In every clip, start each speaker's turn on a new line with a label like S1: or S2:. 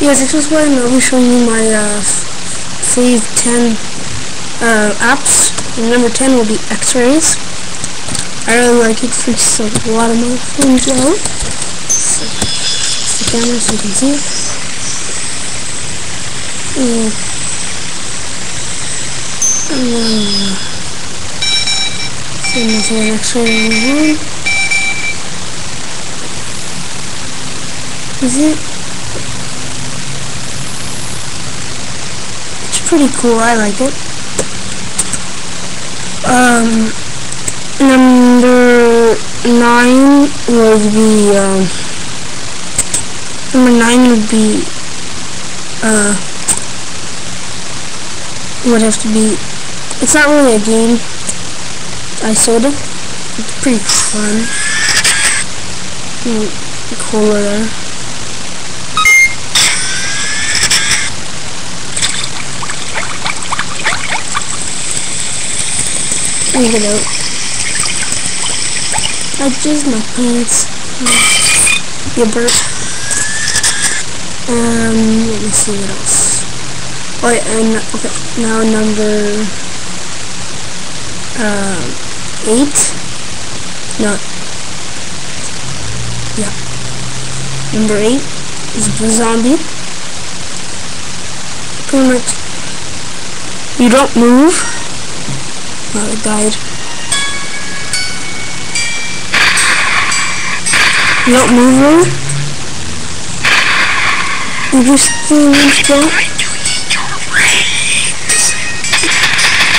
S1: Yes, this is when I'll be showing you my free 10 apps. And number 10 will be X-Rays. I really like it. It freaks a lot of my friends out. It's the camera so you can see it. So there's an X-ray on one. Is it? It's pretty cool. I like it. Number 9 would be would have to be, it's not really a game, Isoda. It's pretty fun. Cooler there. Let me get out. I just my pants. You burp. Let me see what else. Oh, and okay, now number 8. No. Yeah. Number 8 is the zombie. Pretty much, you don't move. Oh, it died. You don't move really. You just still.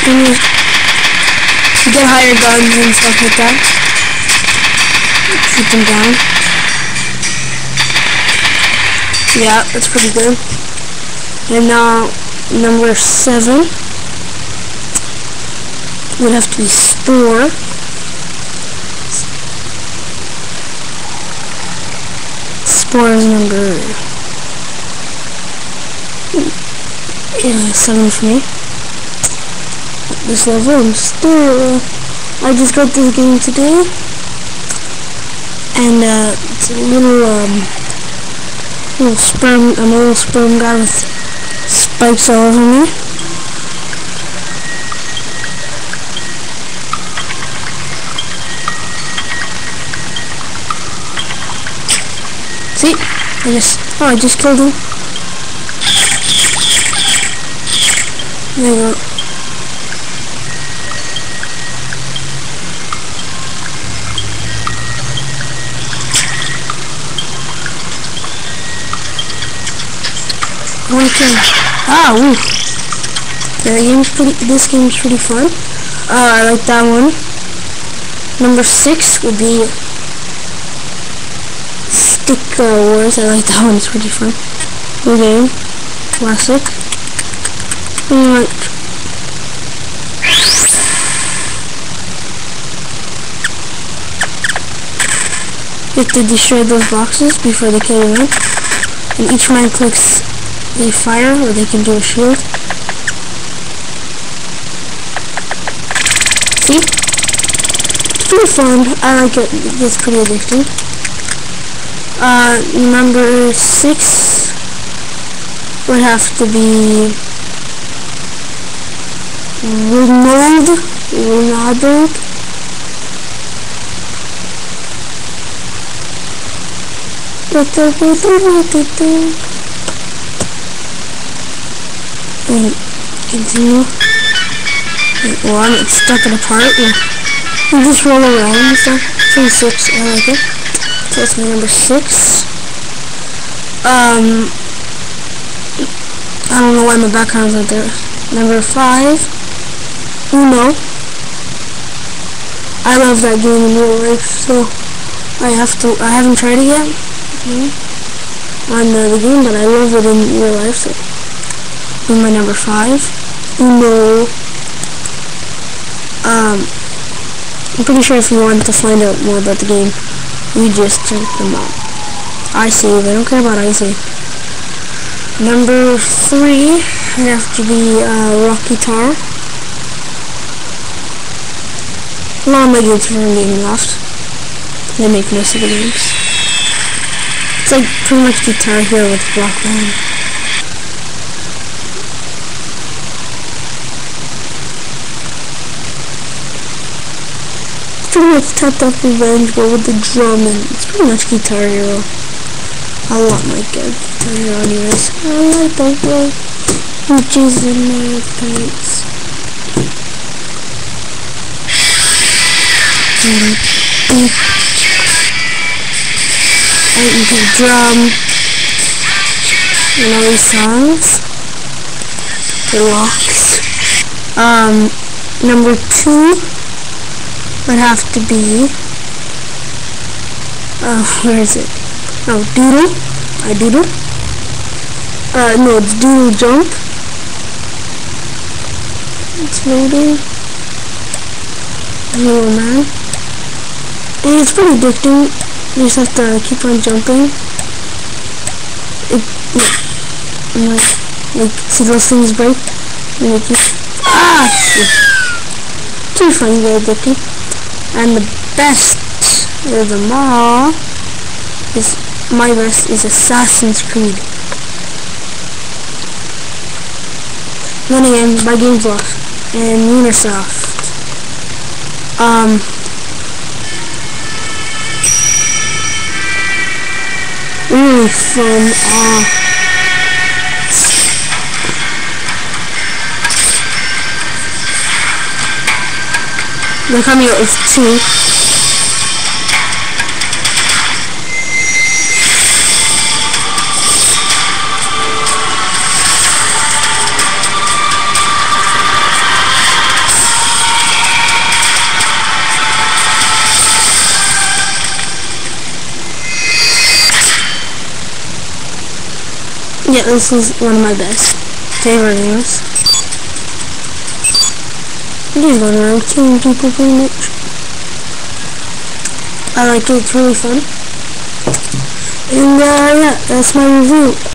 S1: You get higher guns and stuff like that. Shoot them down. Yeah, that's pretty good. And now number 7 would have to be Spore. Spore is number 7 for me. This level, and still, I just got this game today, and it's a little sperm. I'm a little sperm guy with spikes all over me. See, I just killed him. There you go. One kill. Ah, woo. This game's pretty fun. I like that one. Number 6 would be Stick Wars. I like that one. It's pretty fun. Good game. Classic. Alright. You have to destroy those boxes before they kill you. And each man clicks, they fire, or they can do a shield. See? It's pretty fun. I like it. It's pretty addicting. Number 6 would have to be Ronaldo. And continue. Well, I'm stuck in a part. You just roll around and stuff. 6, I like it. So that's my number 6. I don't know why my background's not there. Number 5, Uno. I love that game in real life, so I haven't tried it yet on the game, but I love it in real life, so this is my number 5. Uno. I'm pretty sure if you want to find out more about the game, you just check them out. I save. I don't care about I save. Number 3 would have to be Rocky Tar. A lot of my games are in Game Loft. They make most of the games. It's like pretty much Guitar Hero with Block Man. pretty much Tap Tap Revenge, but with the drum, and it's pretty much Guitar Hero. I love my Guitar Hero anyways. I like the way Gucci's in my pants. And into the drum and all these songs. The locks. Number 2 would have to be, where is it? Oh, Doodle. I Doodle. No, it's Doodle Jump. It's loading. Oh man. And it's pretty addicting. You just have to keep on jumping. Like, see those things break? And you keep, too funny, very addicting. And the best of them all is, my best is Assassin's Creed. Then again, by Games Loft and Unisoft. Really fun. They're coming out with 2. Yeah, this is one of my best favorite games. These going around killing people pretty much. I like it, it's really fun. And yeah, that's my review.